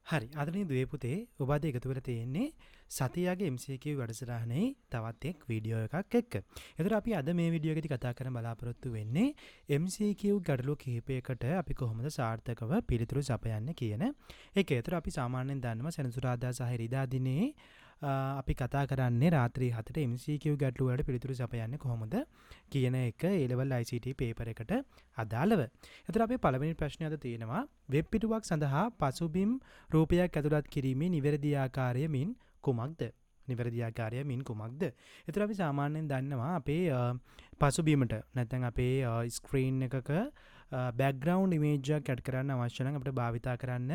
හරි අදනේ දුවේ පුතේ ඔබ අද එකතු වෙලා තියෙන්නේ සතියාගේ MCQ වැඩසටහනේ තවත් එක් වීඩියෝ එකක් එක්ක. ඒතර අපි අද මේ වීඩියෝ එකේදී කතා කරන්න බලාපොරොත්තු වෙන්නේ MCQ ගැටලු කිහිපයකට අපි කොහොමද සාර්ථකව පිළිතුරු සපයන්නේ කියන එක. ඒතර අපි සාමාන්‍යයෙන් දන්නවා සෙනසුරාදා සහ ඉරිදා දිනේ අපි කතා කරන්නේ රාත්‍රී 7ට MCQ ගැටලු වලට පිළිතුරු සපයන්නේ කොහොමද කියන එක A level ICT paper එකට අදාළව. එතකොට අපි පළවෙනි ප්‍රශ්නය අද තියෙනවා වෙබ් පිටුවක් සඳහා පසුබිම් රූපයක් ඇතුළත් කිරීමේ නිවැරදි ආකාරය මින් කුමක්ද? නිවැරදි ආකාරය මින් කුමක්ද? එතකොට අපි සාමාන්‍යයෙන් දන්නවා අපේ පසුබිමට නැත්නම් අපේ ස්ක්‍රීන් එකක background image එකක් ඇඩ් කරන්න අවශ්‍ය නම් අපිට භාවිතා කරන්න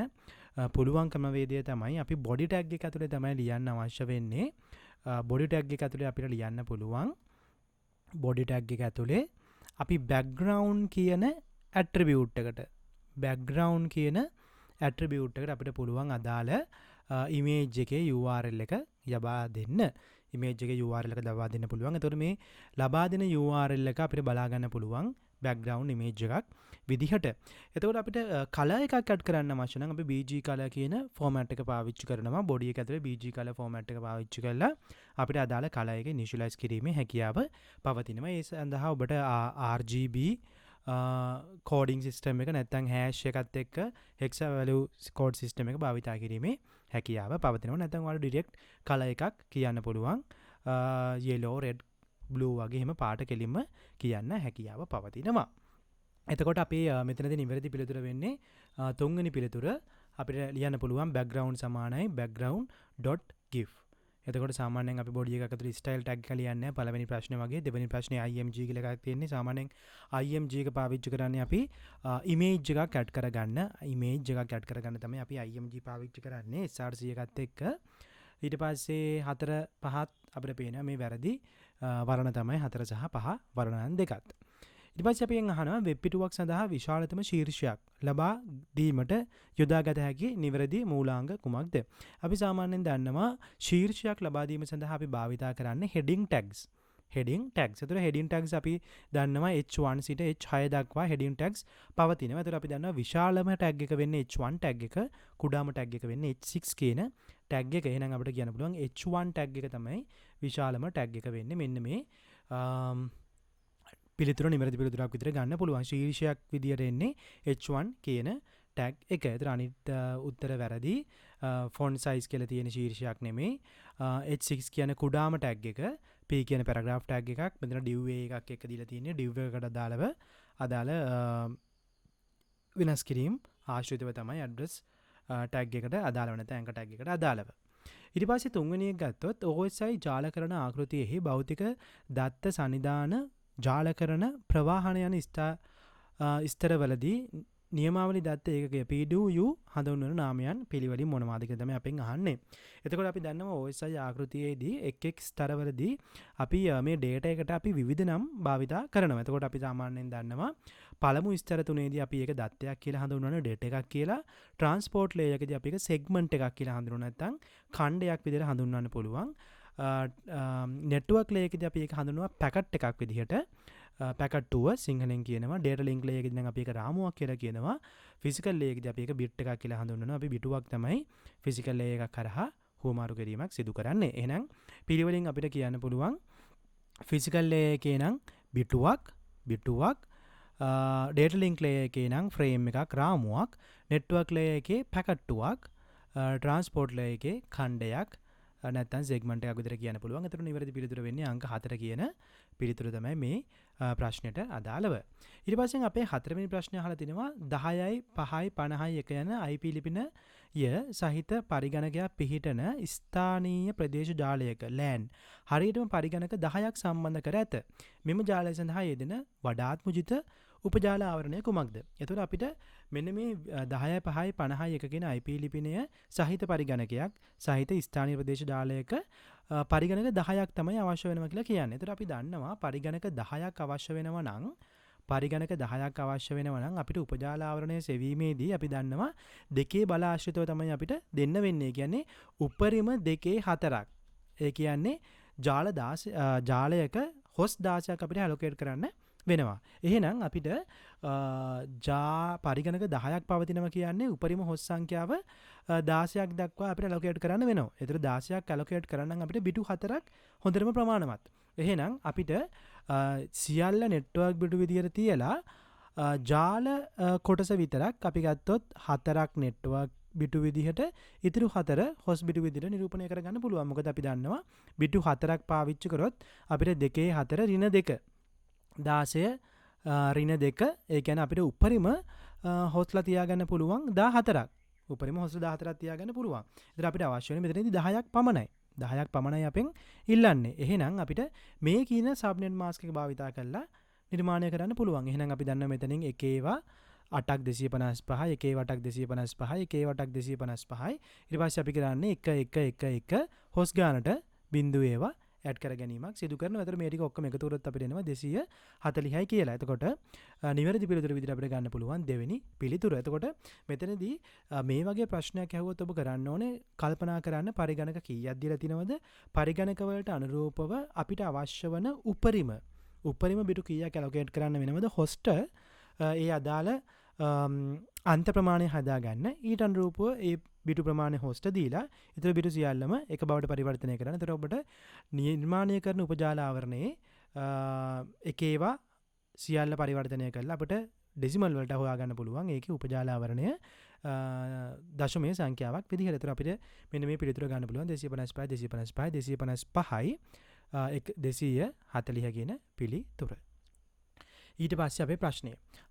පුළුවන් ක්‍රමවේදය තමයි අපි body tag එක ඇතුලේ තමයි ලියන්න අවශ්‍ය වෙන්නේ. body tag එක ඇතුලේ අපිට ලියන්න පුළුවන් body tag එක ඇතුලේ අපි background කියන attribute එකට අපිට පුළුවන් අදාළ image එකේ URL එක යබා දෙන්න. image එකේ URL එක ලබා දෙන්න පුළුවන්. එතකොට මේ ලබා දෙන URL එක අපිට බලා ගන්න පුළුවන් background image එකක් විදිහට. එතකොට අපිට color එකක් add කරන්න අවශ්‍ය නම් අපි BG color කියන format එක පාවිච්චි කරනවා. body එක ඇතුලේ BG color format එක පාවිච්චි කරලා අපිට අදාළ color එක initialize කිරීමේ හැකියාව පවතිනවා. ඒ සඳහා ඔබට RGB coding system එක නැත්නම් hash එකත් එක්ක hexa value code system එක භාවිතා කිරීමේ හැකියාව පවතිනවා. නැත්නම් ඔයාලට direct color එකක් කියන්න පුළුවන්. yellow red blue වගේ එහෙම පාට කෙලින්ම කියන්න හැකියාව පවතිනවා. එතකොට අපි මෙතනදී නිවැරදි පිළිතුර වෙන්නේ තුන්වෙනි පිළිතුර අපිට ලියන්න පුළුවන් background සමානයි background.gif. එතකොට සාමාන්‍යයෙන් අපි body එකක ඇතුළේ style tag එක ලියන්නේ පළවෙනි ප්‍රශ්නේ වගේ. දෙවෙනි ප්‍රශ්නේ img කියලා එකක් තියෙන්නේ. සාමාන්‍යයෙන් img එක පාවිච්චි කරන්නේ අපි image එකක් add කරගන්න. image එකක් add කරගන්න තමයි අපි img පාවිච්චි කරන්නේ src එකත් එක්ක. ඊට පස්සේ 4 5ත් අපිට පේනවා මේ වැරදි වර්ණ තමයි 4 සහ 5 වර්ණ දෙකත්. ඊට පස්සේ අපි අහනවා වෙබ් පිටුවක් සඳහා විශාලතම ශීර්ෂයක් ලබා දීමට යොදාගත හැකි නිවැරදි මූලාංග කුමක්ද? අපි සාමාන්‍යයෙන් දන්නවා ශීර්ෂයක් ලබා දීම සඳහා අපි භාවිතා කරන්නේ heading tags. එතකොට heading tags අපි දන්නවා H1 සිට H6 දක්වා heading tags පවතිනවා. එතකොට අපි දන්නවා විශාලම tag එක වෙන්නේ H1 tag එක, කුඩාම tag එක වෙන්නේ H6 කියන tag එක. එහෙනම් අපිට කියන්න පුළුවන් H1 tag එක තමයි විශාලම tag එක වෙන්නේ. මෙන්න මේ පිළිතුර නිවැරදි පිළිතුරක් විතර ගන්න පුළුවන්. ශීර්ෂයක් විදියට එන්නේ H1 කියන tag එක. ඒතර අනිත් උත්තර වැරදි. font size කියලා තියෙන ශීර්ෂයක් නෙමෙයි. H6 කියන කුඩාම tag එක, P කියන paragraph tag එකක්, මෙතන div එකක් එක්ක දීලා තියෙන්නේ. div එකකට අදාළ වෙනස් කිරීම ආශ්‍රිතව තමයි address tag එකට අදාළ වෙන anchor tag එකට අදාළව. ඊට පස්සේ තුන්වෙනි එක ගත්තොත් OSI ජාලකරණ ආකෘතියෙහි භෞතික දත්ත සනිදාන ජාලකරණ ප්‍රවාහන යන ස්තරවලදී නියමාවලි දත්ත ඒකකය PDU හඳුන්වන නාමයන් පිළිවෙලින් මොනවාද කියලා තමයි අපෙන් අහන්නේ. එතකොට අපි දන්නවා OSI ආකෘතියේදී එක් ස්තරවලදී අපි මේ data එකට අපි විවිධ නම් භාවිතා කරනවා. එතකොට අපි සාමාන්‍යයෙන් දන්නවා පළමු ස්තර තුනේදී අපි ඒක දත්තයක් කියලා හඳුන්වනවා, data එකක් කියලා. transport layer එකදී අපි ඒක segment එකක් කියලා හඳුන්වනවා, නැත්නම් ඛණ්ඩයක් විදිහට හඳුන්වන්න පුළුවන්. network layer එකදී අපි ඒක හඳුන්වනවා packet එකක් විදිහට. packet 2 සිංහලෙන් කියනවා. data link layer එකදී නම් අපි ඒක රාමුවක් කියලා කියනවා. physical layer එකදී අපි ඒක bit එකක් කියලා හඳුන්වනවා. අපි බිටුවක් තමයි physical layer එකක් කරහා හුවමාරු කිරීමක් සිදු කරන්නේ. එහෙනම් පිළිවෙලින් අපිට කියන්න පුළුවන් physical layer එකේ නම් බිටුවක් data link layer එකේ නම් frame එකක් රාමුවක්, network layer එකේ packet 2ක්, transport layer එකේ ඛණ්ඩයක් නැත්නම් segment එකක් විතර කියන්න පුළුවන්. ඒතර නිවැරදි පිළිතුර වෙන්නේ අංක 4 කියන පිළිතුර තමයි මේ ප්‍රශ්නෙට අදාළව. ඊට පස්සේ අපේ හතරවෙනි ප්‍රශ්නය අහලා තිනවා 10යි 5යි 50යි 1 යන IP ලිපිනය සහිත පරිගණකයක් පිහිටන ස්ථානීය ප්‍රදේශ ජාලයක LAN හරියටම පරිගණක 10ක් සම්බන්ධ කර ඇත. මෙම ජාලය සඳහා යෙදෙන වඩාත් මුජිත උපජාල ආවරණය කුමක්ද? එතකොට අපිට මෙන්න මේ 10යි 5යි 50යි 1 කියන IP ලිපිනය සහිත පරිගණකයක් සහිත ස්ථානීය ප්‍රදේශ ජාලයක පරිගණක 10ක් තමයි අවශ්‍ය වෙනවා කියලා කියන්නේ. එතකොට අපි දන්නවා පරිගණක 10ක් අවශ්‍ය වෙනවා නම් අපිට උපජාල ආවරණය සෙවීමේදී අපි දන්නවා දෙකේ බල ආශ්‍රිතව තමයි අපිට දෙන්න වෙන්නේ. කියන්නේ උපරිම 2/4ක්. ඒ කියන්නේ ජාලයක host 16ක් අපිට allocate කරන්න වෙනවා. එහෙනම් අපිට පරිගණක 10ක් පවතිනවා කියන්නේ උපරිම හොස් සංඛ්‍යාව 16ක් දක්වා අපිට allocate කරන්න වෙනවා. ඒතර 16ක් allocate කරන්න නම් අපිට බිටු 4ක් හොඳටම ප්‍රමාණවත්. එහෙනම් අපිට සියල්ල නෙට්වර්ක් බිටු විදියට තියලා ජාල කොටස විතරක් අපි ගත්තොත් 4ක් නෙට්වර්ක් බිටු විදිහට ඉතුරු 4 හොස් බිටු විදිහට නිරූපණය කරගන්න පුළුවන්. මොකද අපි දන්නවා බිටු 4ක් පාවිච්චි කරොත් අපිට 2 4 ඍණ 2 16 ඍණ 2 ඒ කියන්නේ අපිට උපරිම හොස්ලා තියාගන්න පුළුවන් 14ක්. උපරිම හොස් 14ක් තියාගන්න පුළුවන්. ඒතර අපිට අවශ්‍ය වෙන්නේ මෙතනදී 10ක් පමණයි. 10ක් පමණයි අපෙන් ඉල්ලන්නේ. එහෙනම් අපිට මේ කියන සබ්නෙට් මාස්ක් එක භාවිතා කරලා නිර්මාණය කරන්න පුළුවන්. එහෙනම් අපි දන්නවා මෙතනින් එක ඒවා 8ක් 255 එක ඒවා 8ක් 255 එක ඒවා 8ක් 255 ඊට පස්සේ අපි කරන්නේ 1 1 1 1 හොස් ගානට බිඳු ඒවා ඇඩ් කර ගැනීමක් සිදු කරනවා. ඒතර මේ ටික ඔක්කොම එකතු කරොත් අපිට එනවා 240යි කියලා. එතකොට නිවැරදි පිළිතුර විදිහට අපිට ගන්න පුළුවන් දෙවෙනි පිළිතුර. එතකොට මෙතනදී මේ වගේ ප්‍රශ්නයක් ඇහුවොත් ඔබ කරන්න ඕනේ කල්පනා කරන්න පරිගණක කීයක් දීලා තිනවද? පරිගණක වලට අනුරූපව අපිට අවශ්‍ය වන උපරිම බිටු කීයක් allocate කරන්න වෙනවද? හොස්ට ඒ අදාළ අන්ත ප්‍රමාණය හදාගන්න. ඊට අනුරූපව ඒ බිටු ප්‍රමාණය හොස්ට දීලා ඉතින් බිටු සියල්ලම එක බවට පරිවර්තනය කරන්න. ඒතර ඔබට නිර්මාණය කරන උපජාල ආවරණයේ එක ඒවා සියල්ල පරිවර්තනය කරලා අපිට ඩෙසිමල් වලට හොයාගන්න පුළුවන්. ඒකේ උපජාල ආවරණය දශමයේ සංඛ්‍යාවක් විදිහට. ඒතර අපිට මෙන්න මේ පිළිතුර ගන්න පුළුවන් 255 255 255යි 240 කියන පිළිතුර. ඊට පස්සේ අපේ ප්‍රශ්නය.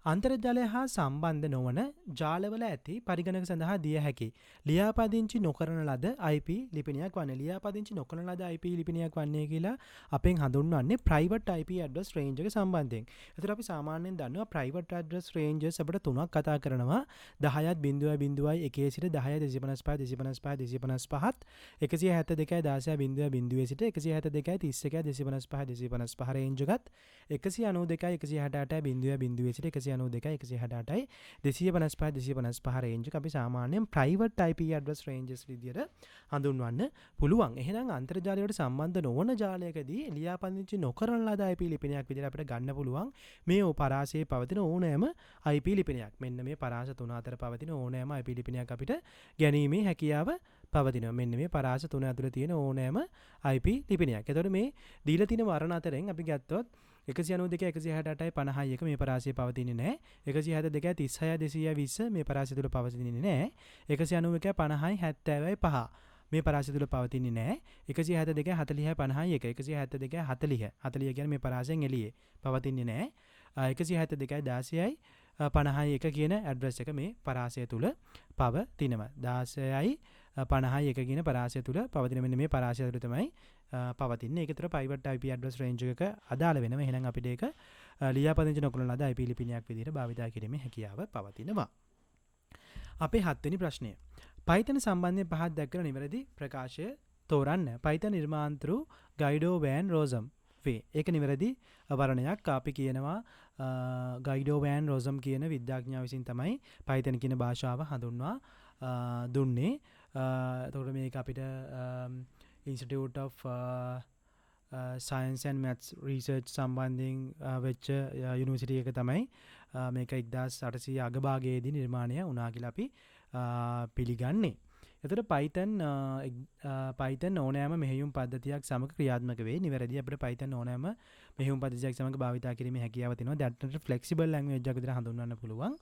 අන්තර්ජාලය හා සම්බන්ධ නොවන ජාලවල ඇති පරිගණක සඳහා දිය හැකි ලියාපදිංචි නොකරන ලද IP ලිපිනයක් වන්නේ. ලියාපදිංචි නොකරන ලද IP ලිපිනයක් වන්නේ කියලා අපෙන් හඳුන්වන්නේ private IP address range එක සම්බන්ධයෙන්. ඒතර අපි සාමාන්‍යයෙන් දන්නවා private address ranges අපිට තුනක් කතා කරනවා. 10ත් 0.1 සිට 10 255 255 255ත් 172 16 සිට 172 31 255 255 රේන්ජ් එකත් 192 168 සිට 192 168යි 255 255 රේන්ජ් එක අපි සාමාන්‍යයෙන් private IP address ranges විදියට හඳුන්වන්න පුළුවන්. එහෙනම් අන්තර්ජාලයට සම්බන්ධ නොවන ජාලයකදී ලියාපදිංචි නොකරන ලද IP ලිපිනයක් විදියට අපිට ගන්න පුළුවන් මේ පරාසයේ පවතින ඕනෑම IP ලිපිනයක්. මෙන්න මේ පරාස තුන අතර පවතින ඕනෑම IP ලිපිනයක් අපිට ගැනීමේ හැකියාව පවතිනවා. මෙන්න මේ පරාස තුන ඇතුළේ තියෙන ඕනෑම IP ලිපිනයක්. එතකොට මේ දීලා තියෙන වර්ණ අතරින් අපි ගත්තොත් 192 168යි 50යි මේ පරාසයේ පවතින්නේ නැහැ. 172 36 220 මේ පරාසය තුල පවතින්නේ නැහැ. 191 50යි 70යි 5 මේ පරාසය තුල පවතින්නේ නැහැ. 172 40යි 50යි 1 172 40 40 කියන්නේ මේ පරාසයෙන් එළියේ පවතින්නේ නැහැ. 172යි 16යි 50යි 1 කියන ඇඩ්‍රස් එක මේ පරාසය තුල පවතිනවා. 16යි 50යි 1 කියන පරාසය තුල පවතින මෙන්න මේ පරාසය තුල තමයි පවතින්නේ. ඒකතර private IP address range එක අදාළ වෙනවා. එහෙනම් අපිට ඒක ලියාපදිංචි නොකරන ලද IP ලිපිනයක් විදිහට භාවිතා කිරීමේ හැකියාව පවතිනවා. අපේ 7 වෙනි ප්‍රශ්නය. Python සම්බන්ධයෙන් පහත් දක්වන නිවැරදි ප්‍රකාශය තෝරන්න. Python නිර්මාතෘ ගයිඩෝ වෑන් රෝසම් වේ. ඒක නිවැරදි වර්ණයක්. අපි කියනවා ගයිඩෝ වෑන් රෝසම් කියන විද්‍යාඥයා විසින් තමයි Python කියන භාෂාව හඳුන්වා දුන්නේ. එතකොට මේක අපිට Institute of Science and Maths Research සම්බන්ධයෙන් වෙච්ච යුනිවර්සිටි එක තමයි මේක 1800 අගභාගයේදී නිර්මාණය වුණා කියලා අපි පිළිගන්නේ. එතකොට Python ඕනෑම මෙහෙයුම් පද්ධතියක් සමග ක්‍රියාත්මක වේ. නිවැරදි අපිට Python ඕනෑම මෙහෙයුම් පද්ධතියක් සමග භාවිතා කිරීමේ හැකියාව තියෙනවා. that flexible language එකක් විදිහට හඳුන්වන්න පුළුවන්.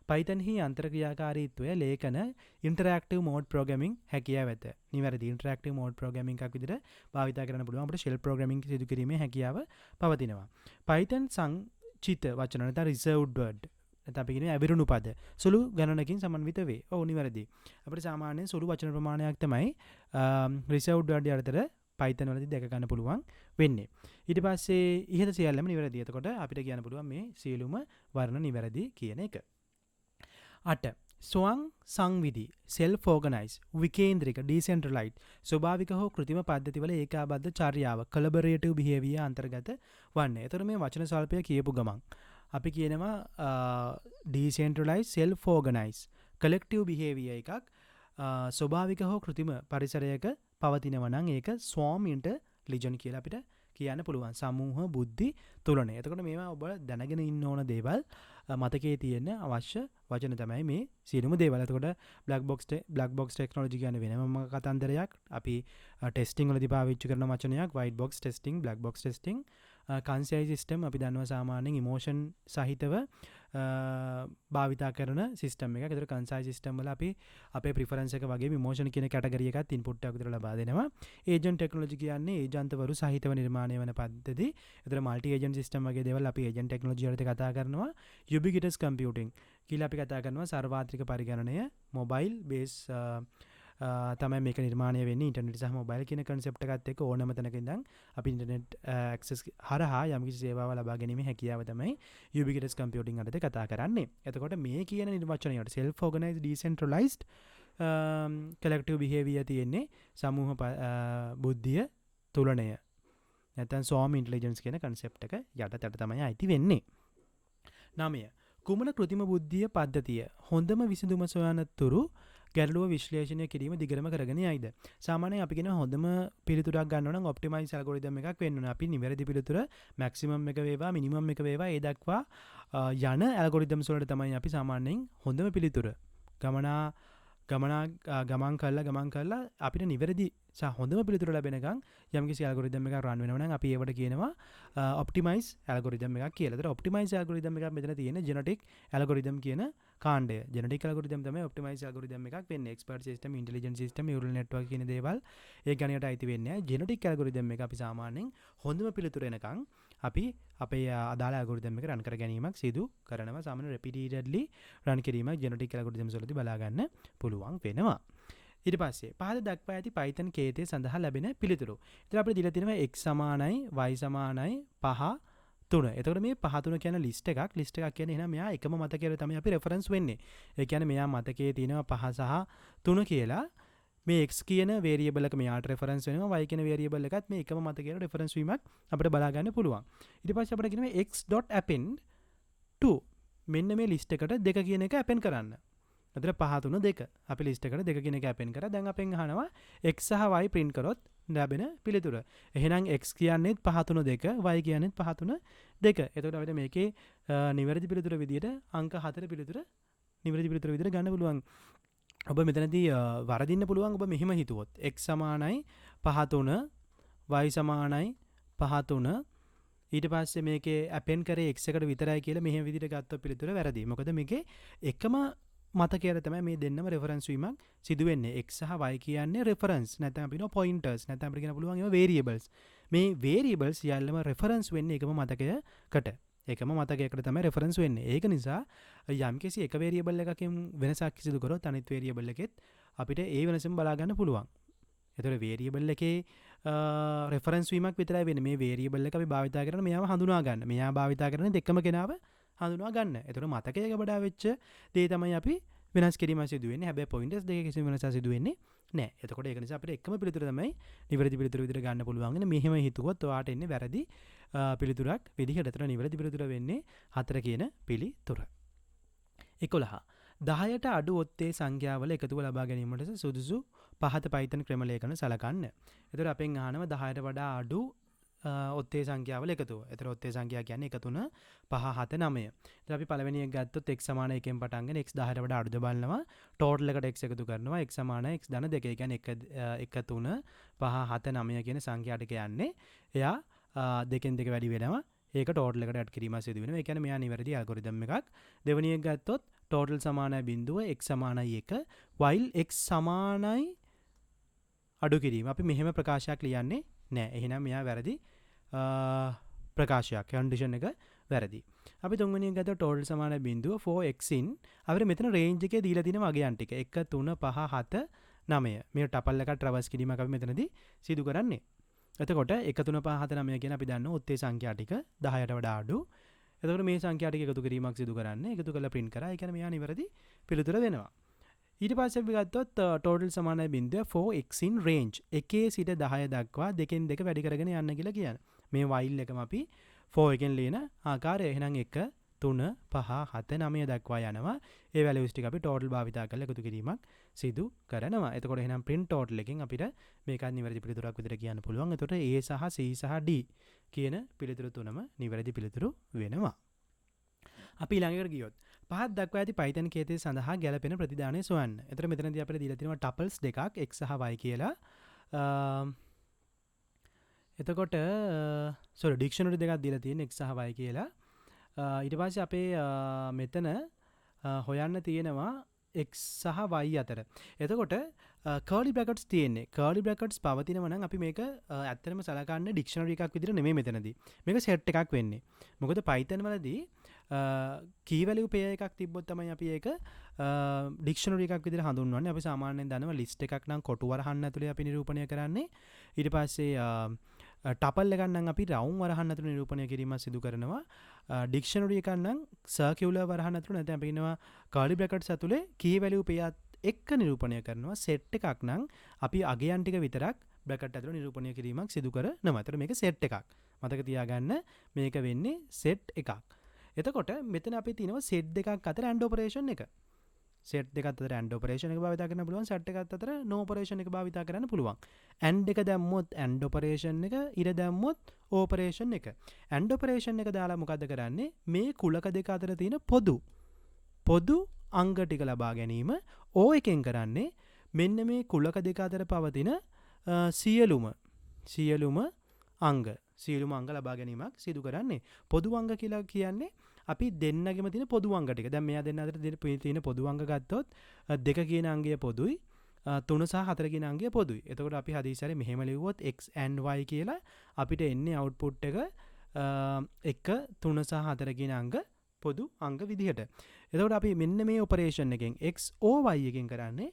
Python හි අන්තර්ක්‍රියාකාරීත්වය ලේඛන interactive mode programming හැකියාව ඇත. නිවැරදි interactive mode programming එකක් විදිහට භාවිතා කරන්න පුළුවන්. අපිට shell programming සිදු කිරීමේ හැකියාව පවතිනවා. Python සංචිත වචන නැත්නම් reserved word නැත්නම් අපි කියන්නේ අවිරුණු පද සුළු ගණනකින් සමන්විත වේ. ඔව් නිවැරදි. අපිට සාමාන්‍යයෙන් සුළු වචන ප්‍රමාණයක් තමයි reserved word යටතට Python වලදී දැක ගන්න පුළුවන් වෙන්නේ. ඊට පස්සේ ඉහත සියල්ලම නිවැරදි. එතකොට අපිට කියන්න පුළුවන් මේ සියලුම වර්ණ නිවැරදි කියන එක. 8. ස්වයං සංවිධි self organize විකේන්ද්‍රික decentralized ස්වභාවික හෝ කෘත්‍රිම පද්ධතිවල ඒකාබද්ධ චර්යාව collaborative behavior අන්තර්ගත වන්නේ. ඒතර මේ වචන සල්පය කියපු ගමන් අපි කියනවා decentralized self organize collective behavior එකක් ස්වභාවික හෝ කෘත්‍රිම පරිසරයක පවතිනවා නම් ඒක swarm intelligence කියලා අපිට කියන්න පුළුවන්. සමූහ බුද්ධි තුලනය. එතකොට මේවා ඔබ දැනගෙන ඉන්න ඕන දේවල් මතකයේ තියෙන අවශ්‍ය වචන තමයි මේ සියලුම දේවල්. එතකොට බ්ලැක් බොක්ස් ටෙක්නොලොජි කියන්නේ වෙනම කතන්දරයක්. අපි ටෙස්ටිං වලදී පාවිච්චි කරන වචනයක්. White box testing, black box testing. කන්සයි සිස්ටම් අපි දන්නවා සාමාන්‍යයෙන් ඉමෝෂන් සහිතව භාවිතා කරන සිස්ටම් එකක්. ඒතර කන්සයි සිස්ටම් වල අපි අපේ ප්‍රිෆරන්ස් එක වගේ ඉමෝෂන් කියන කැටගරි එකත් ඉන්පුට් එකක් විතර ලබා දෙනවා. ඒජන්ට් ටෙක්නොලොජි කියන්නේ ඒජන්තවරු සහිතව නිර්මාණය වන පද්ධති. ඒතර මල්ටි ඒජන්ට් සිස්ටම් වගේ දේවල් අපි ඒජන්ට් ටෙක්නොලොජි වලදී කතා කරනවා. යුබිකිටස් කම්පියුටිං කියලා අපි කතා කරනවා සර්වාත්‍රික පරිගණනය මොබයිල් බේස් තමයි මේක නිර්මාණය වෙන්නේ. ඉන්ටර්නෙට් සහ මොබයිල් කියන කන්සෙප්ට් එකත් එක්ක ඕනම තැනක ඉඳන් අපි ඉන්ටර්නෙට් ඇක්සස් හරහා යම්කිසි සේවාවක් ලබා ගැනීමේ හැකියාව තමයි යුබිකිටස් කම්පියුටිං අතර කතා කරන්නේ. එතකොට මේ කියන නිර්වචනයට self organized decentralized collective behavior තියෙන්නේ සමූහ බුද්ධිය තුලණය. නැත්නම් swarm intelligence කියන කන්සෙප්ට් එක යටතට තමයි අයිති වෙන්නේ. 9. කුමන කෘතිම බුද්ධිය පද්ධතිය හොඳම විසඳුම සොයන තුරු ගැටලුව විශ්ලේෂණය කිරීම දිගටම කරගෙන යයිද? සාමාන්‍යයෙන් අපි කියන හොඳම පිළිතුරක් ගන්න නම් ඔප්ටිමයිස් ඇල්ගොරිතම් එකක් වෙන්න ඕන. අපි නිවැරදි පිළිතුර මැක්සිමම් එක වේවා මිනිමම් එක වේවා ඒ දක්වා යන ඇල්ගොරිතම්ස් වලට තමයි අපි සාමාන්‍යයෙන් හොඳම පිළිතුර ගමන් කරලා අපිට නිවැරදි සහ හොඳම පිළිතුර ලැබෙනකන් යම්කිසි ඇල්ගොරිතම් එකක් රන් වෙනවා නම් අපි ඒවට කියනවා ඔප්ටිමයිස් ඇල්ගොරිතම් එකක් කියලා. ඒතර ඔප්ටිමයිස් ඇල්ගොරිතම් එකක් මෙතන තියෙන ජෙනටික් ඇල්ගොරිතම් කියන කාණ්ඩය. ජෙනටික් ඇල්ගොරිතම් තමයි ඔප්ටිමයිස් ඇල්ගොරිතම් එකක් වෙන්නේ. Expert system, intelligent system, neural network කියන දේවල් ඒ ගණයට අයිති වෙන්නේ නැහැ. ජෙනටික් ඇල්ගොරිතම් එක අපි සාමාන්‍යයෙන් හොඳම පිළිතුර එනකන් අපි අපේ අදාළ ඇල්ගොරිතම් එක රන් කර ගැනීමක් සිදු කරනවා. සාමාන්‍ය repeatedly රන් කිරීමක් ජෙනටික් ඇල්ගොරිතම්ස් වලදී බලා ගන්න පුළුවන් වෙනවා. ඊට පස්සේ පහත දක්වා ඇති Python කේතය සඳහා ලැබෙන පිළිතුරු. ඉතින් අපිට දීලා තියෙනවා x සමානයි y සමානයි 5 3. එතකොට මේ 5 3 කියන ලිස්ට් එකක්. ලිස්ට් එකක් කියන්නේ එහෙනම් මෙයා එකම මතකයට තමයි අපි රෙෆරන්ස් වෙන්නේ. ඒ කියන්නේ මෙයා මතකයේ තියෙනවා 5 සහ 3 කියලා. මේ x කියන වේරියබල් එක මෙයාට රෙෆරන්ස් වෙනවා. y කියන වේරියබල් එකත් මේ එකම මතකයට රෙෆරන්ස් වීමක් අපිට බලා ගන්න පුළුවන්. ඊට පස්සේ අපිට කියනවා x.append to මෙන්න මේ ලිස්ට් එකට 2 කියන එක append කරන්න. අතර 5 3 2 අපි ලිස්ට් එකට 2 කියන එක append කරා. දැන් අපෙන් අහනවා x සහ y print කරොත් ලැබෙන පිළිතුර. එහෙනම් x කියන්නේත් 5 3 2, y කියන්නේත් 5 3 2. එතකොට අපිට මේකේ නිවැරදි පිළිතුර විදියට අංක 4 පිළිතුර නිවැරදි පිළිතුර විදියට ගන්න පුළුවන්. ඔබ මෙතනදී වරදින්න පුළුවන්. ඔබ මෙහෙම හිතුවොත් x සමානයි 5 3, y සමානයි 5 3. ඊට පස්සේ මේකේ append කරේ x එකට විතරයි කියලා මෙහෙම විදියට ගත්තොත් පිළිතුර වැරදි. මොකද මේකේ එකම මතකයට තමයි මේ දෙන්නම රෙෆරන්ස් වීමක් සිදු වෙන්නේ. x සහ y කියන්නේ රෙෆරන්ස්. නැත්නම් අපි කියනවා පොයින්ටර්ස්. නැත්නම් අපිට කියන්න පුළුවන් ඒවා වේරියබල්ස්. මේ වේරියබල්ස් සියල්ලම රෙෆරන්ස් වෙන්නේ එකම මතකයකට. එකම මතකයකට තමයි රෙෆරන්ස් වෙන්නේ. ඒක නිසා යම්කිසි එක වේරියබල් එකකින් වෙනසක් සිදු කරොත් අනිත් වේරියබල් එකෙත් අපිට ඒ වෙනසම බලා ගන්න පුළුවන්. එතකොට වේරියබල් එකේ රෙෆරන්ස් වීමක් විතරයි වෙන්නේ. මේ වේරියබල් එක අපි භාවිතා කරන මෙයාව හඳුනා ගන්න. මෙයා භාවිතා කරන දෙකම කෙනාව හඳුනා ගන්න. එතකොට මතකයේ ගබඩා වෙච්ච දේ තමයි අපි වෙනස් කිරීම සිදු වෙන්නේ. හැබැයි පොයින්ටර්ස් දෙකේ කිසිම වෙනසක් සිදු වෙන්නේ නැහැ. එතකොට ඒක නිසා අපිට එකම පිළිතුර තමයි නිවැරදි පිළිතුර විදිහට ගන්න පුළුවන්. මෙහෙම හිතුවොත් ඔයාට එන්නේ වැරදි පිළිතුරක් විදිහට. එතන නිවැරදි පිළිතුර වෙන්නේ 4 කියන පිළිතුර. 11. 10ට අඩු ඔත්තේ සංඛ්‍යාවල එකතුව ලබා ගැනීමට සුදුසු පහත Python ක්‍රම ලේඛන සලකන්න. එතකොට අපෙන් අහනවා 10ට වඩා අඩු ඔත්තේ සංඛ්‍යාවල එකතුව. එතකොට ඔත්තේ සංඛ්‍යා කියන්නේ 1 3 5 7 9. ඉතින් අපි පළවෙනි එක ගත්තොත් x සමාන 1ෙන් පටන් ගෙන x 10ට වඩා අඩුද බලනවා. ටෝටල් එකට x එකතු කරනවා. x සමාන x ධන 2. ඒ කියන්නේ 1 3 5 7 9 කියන සංඛ්‍යා ටික යන්නේ. එයා දෙකෙන් දෙක වැඩි වෙනවා. ඒක ටෝටල් එකට ඇඩ් කිරීම සිදු වෙනවා. ඒ කියන්නේ මෙයා නිවැරදි ඇල්ගොරිතම් එකක්. දෙවෙනි එක ගත්තොත් ටෝටල් සමානයි බිඳුව x සමානයි 1 while x සමානයි අඩු කිරීම. අපි මෙහෙම ප්‍රකාශයක් ලියන්නේ නැහැ. එහෙනම් මෙයා වැරදි ප්‍රකාශයක්. කන්ඩිෂන් එක වැරදි. අපි තුන්වෙනි එක ගත්තා ටෝටල් සමානයි බිඳුව 4x in. අපිට මෙතන රේන්ජ් එකේ දීලා තියෙන වගයන් ටික 1 3 5 7 9. මේ ටපල් එකක් ට්‍රැවර්ස් කිරීමක් අපි මෙතනදී සිදු කරන්නේ. එතකොට 1 3 5 7 9 කියන අපි දන්නවා ඔත්තේ සංඛ්‍යා ටික 10ට වඩා අඩු. එතකොට මේ සංඛ්‍යා ටික එකතු කිරීමක් සිදු කරන්නේ. එකතු කරලා print කරා. ඒ කියන්නේ මෙයා නිවැරදි පිළිතුර වෙනවා. ඊට පස්සේ අපි ගත්තොත් ටෝටල් සමානයි බිඳුව 4x in range. 1 සිට 10 දක්වා දෙකෙන් දෙක වැඩි කරගෙන යන්න කියලා කියන්නේ. මේ while එකම අපි 4 එකෙන් ලියන ආකාරය. එහෙනම් 1 3 5 7 9 දක්වා යනවා. ඒ වැලියුස් ටික අපි ටෝටල් භාවිතා කරලා එකතු කිරීමක් සිදු කරනවා. එතකොට එහෙනම් print total එකෙන් අපිට මේකත් නිවැරදි පිළිතුරක් විදිහට කියන්න පුළුවන්. එතකොට A සහ C සහ D කියන පිළිතුරු තුනම නිවැරදි පිළිතුරු වෙනවා. අපි ඊළඟට ගියොත් පහත් දක්වා ඇති Python කේතය සඳහා ගැලපෙන ප්‍රතිදානය සොයන්න. එතකොට මෙතනදී අපිට දීලා තියෙනවා tuples දෙකක් x සහ y කියලා. එතකොට ඩික්ෂනරි දෙකක් දීලා තියෙන x සහ y කියලා. ඊට පස්සේ අපේ මෙතන හොයන්න තියෙනවා x සහ y අතර. එතකොට curly brackets තියෙන්නේ. curly brackets පවතිනවා නම් අපි මේක ඇත්තටම සලකන්නේ ඩික්ෂනරි එකක් විදිහට නෙමෙයි මෙතනදී. මේක සෙට් එකක් වෙන්නේ. මොකද Python වලදී key value pair එකක් තිබ්බොත් තමයි අපි ඒක ඩික්ෂනරි එකක් විදිහට හඳුන්වන්නේ. අපි සාමාන්‍යයෙන් දන්නවා list එකක් නම් කොටු වරහන් ඇතුලේ අපි නිරූපණය කරන්නේ. ඊට පස්සේ tuple එකක් නම් අපි round වරහන් ඇතුලේ නිරූපණය කිරීමක් සිදු කරනවා. ඩික්ෂනරි එකක් නම් circular වරහන් ඇතුලේ නැත්නම් අපි කියනවා curly brackets ඇතුලේ key value pair එක්ක නිරූපණය කරනවා. සෙට් එකක් නම් අපි අගයන් ටික විතරක් බ්‍රැකට් ඇතුලේ නිරූපණය කිරීමක් සිදු කරනවා. ඒතර මේක සෙට් එකක්. මතක තියාගන්න මේක වෙන්නේ සෙට් එකක්. එතකොට මෙතන අපි තියෙනවා සෙට් දෙකක් අතර AND ඔපරේෂන් එක. සෙට් දෙකක් අතර AND ඔපරේෂන් එක භාවිත කරන්න පුළුවන්. සෙට් එකක් අතර NO ඔපරේෂන් එක භාවිත කරන්න පුළුවන්. AND එක දැම්මොත් AND ඔපරේෂන් එක, ඉර දැම්මොත් ඔපරේෂන් එක. AND ඔපරේෂන් එක දාලා මොකද කරන්නේ? මේ කුලක දෙක අතර තියෙන පොදු අංග ටික ලබා ගැනීම O එකෙන් කරන්නේ මෙන්න මේ කුලක දෙක අතර පවතින සියලුම අංග ලබා ගැනීමක් සිදු කරන්නේ. පොදු අංග කියලා කියන්නේ අපි දෙන්නගෙම තියෙන පොදු අංග ටික. දැන් මෙයා දෙන්න අතර තියෙන පොදු අංග ගත්තොත් 2 කියන අංගය පොදුයි, 3 සහ 4 කියන අංගය පොදුයි. එතකොට අපි හදිසියෙ මෙහෙම ලිව්වොත් x and y කියලා අපිට එන්නේ output එක 1 3 සහ 4 කියන අංග පොදු අංග විදිහට. එතකොට අපි මෙන්න මේ ඔපරේෂන් එකෙන් x o y එකෙන් කරන්නේ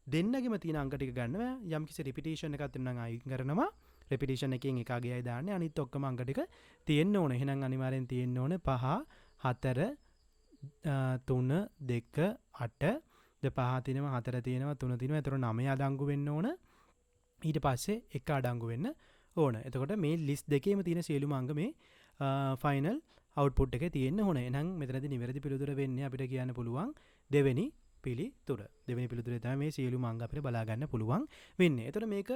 දෙන්නගෙම තියෙන අංග ටික ගන්නවා. යම්කිසි රිපිටිෂන් එකක් තියෙනවා නම් අයින් කරනවා. රිපිටිෂන් එකෙන් එක අගයයි දාන්නේ. අනිත් ඔක්කොම අංග ටික තියෙන්න ඕනේ. එහෙනම් අනිවාර්යෙන් තියෙන්න ඕනේ 5 4 3 2 8 5 තියෙනවා 4 තියෙනවා 3 තියෙනවා. එතකොට 9 අඩංගු වෙන්න ඕන. ඊට පස්සේ 1 අඩංගු වෙන්න ඕන. එතකොට මේ ලිස්ට් දෙකේම තියෙන සියලුම අංග මේ ෆයිනල් output එකේ තියෙන්න ඕනේ. එහෙනම් මෙතනදී නිවැරදි පිළිතුර වෙන්නේ අපිට කියන්න පුළුවන් දෙවෙනි පිළිතුර. දෙවෙනි පිළිතුරේ තමයි මේ සියලුම අංග අපිට බලා ගන්න පුළුවන් වෙන්නේ. එතකොට මේක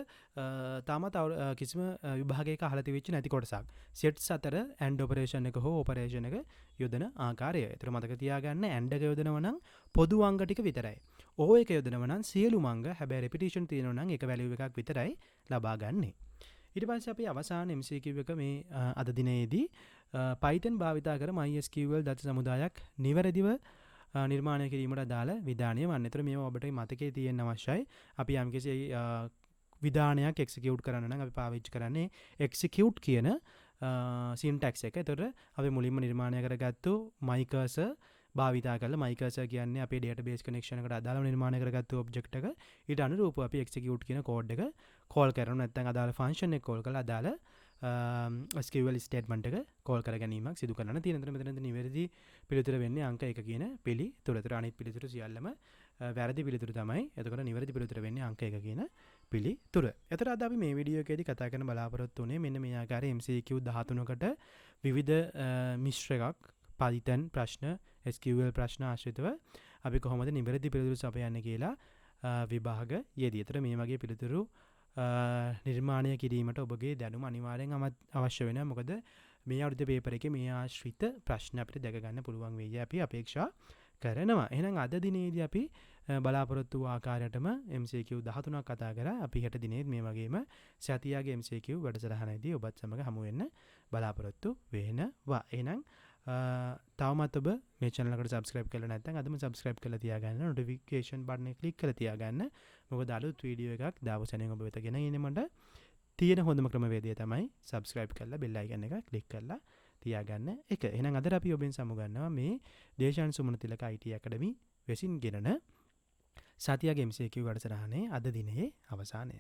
තාමත් කිසිම විභාගයක අහලා තිබෙච්ච නැති කොටසක්. sets අතර AND operation එක හෝ operation එක යොදන ආකාරය. ඒතර මතක තියාගන්න AND එක යොදනවා නම් පොදු අංග ටික විතරයි. O එක යොදනවා නම් සියලුම අංග, හැබැයි repetition තියෙනවා නම් එක value එකක් විතරයි ලබා ගන්නෙ. ඊට පස්සේ අපි අවසාන MCQ එක මේ අද දිනේදී Python භාවිතා කර MySQL දත සමුදායක් නිවැරදිව නිර්මාණය කිරීමට අදාළ විධානය වන්න. ඒතර මේවා ඔබට මතකයේ තියෙන්න අවශ්‍යයි. අපි යම්කිසි විධානයක් execute කරන්න නම් අපි පාවිච්චි කරන්නේ execute කියන syntax එක. ඒතර අපි මුලින්ම නිර්මාණය කරගත්තු my cursor භාවිතා කරලා my cursor කියන්නේ අපේ database connection එකට අදාළව නිර්මාණය කරගත්තු object එක. ඊට අනුරූපව අපි execute කියන code එක call කරනවා. නැත්නම් අදාළ function එක call කරලා අදාළ SQL statement එක call කර ගැනීමක් සිදු කරන්න තියෙන. මෙතනදී නිවැරදි පිළිතුර වෙන්නේ අංක 1 කියන පිළිතුර. අනිත් පිළිතුරු සියල්ලම වැරදි පිළිතුරු තමයි. එතකොට නිවැරදි පිළිතුර වෙන්නේ අංක 1 කියන පිළිතුර. එතකොට අද අපි මේ වීඩියෝ එකේදී කතා කරන්න බලාපොරොත්තු වෙන්නේ මෙන්න මේ ආකාරයේ MCQ 13කට විවිධ මිශ්‍ර එකක් Python ප්‍රශ්න, SQL ප්‍රශ්න ආශ්‍රිතව අපි කොහොමද නිවැරදි පිළිතුරු සපයන්නේ කියලා විභාග යෙදී. එතකොට මේ වගේ පිළිතුරු නිර්මාණය කිරීමට ඔබගේ දැනුම අනිවාර්යෙන් අවශ්‍ය වෙනවා. මොකද මේ අවුරුද්දේ පේපර් එකේ මේ ආශ්‍රිත ප්‍රශ්න අපිට දැක ගන්න පුළුවන් වෙයි අපි අපේක්ෂා කරනවා. එහෙනම් අද දිනේදී අපි බලාපොරොත්තු වූ ආකාරයටම MCQ 13ක් කතා කරා. අපි හෙට දිනේත් මේ වගේම සතියාගේ MCQ වැඩසටහනේදී ඔබත් සමග හමු වෙන්න බලාපොරොත්තු වෙනවා. එහෙනම් තවමත් ඔබ මේ channel එකට subscribe කරලා නැත්නම් අදම subscribe කරලා තියාගන්න. notification button එක click කරලා තියාගන්න. මොකද අලුත් වීඩියෝ එකක් දාපු සැනින් ඔබ වෙත ගෙන එනකොට තියෙන හොඳම ක්‍රමවේදය තමයි subscribe කරලා bell icon එක click කරලා තියාගන්න එක. එහෙනම් අද අපි ඔබෙන් සමු ගන්නවා මේ දේශාන් සුමනතිලක IT Academy විසින් ගෙනන සතියාගේ MCQ වැඩසටහනේ අද දිනේ අවසානය.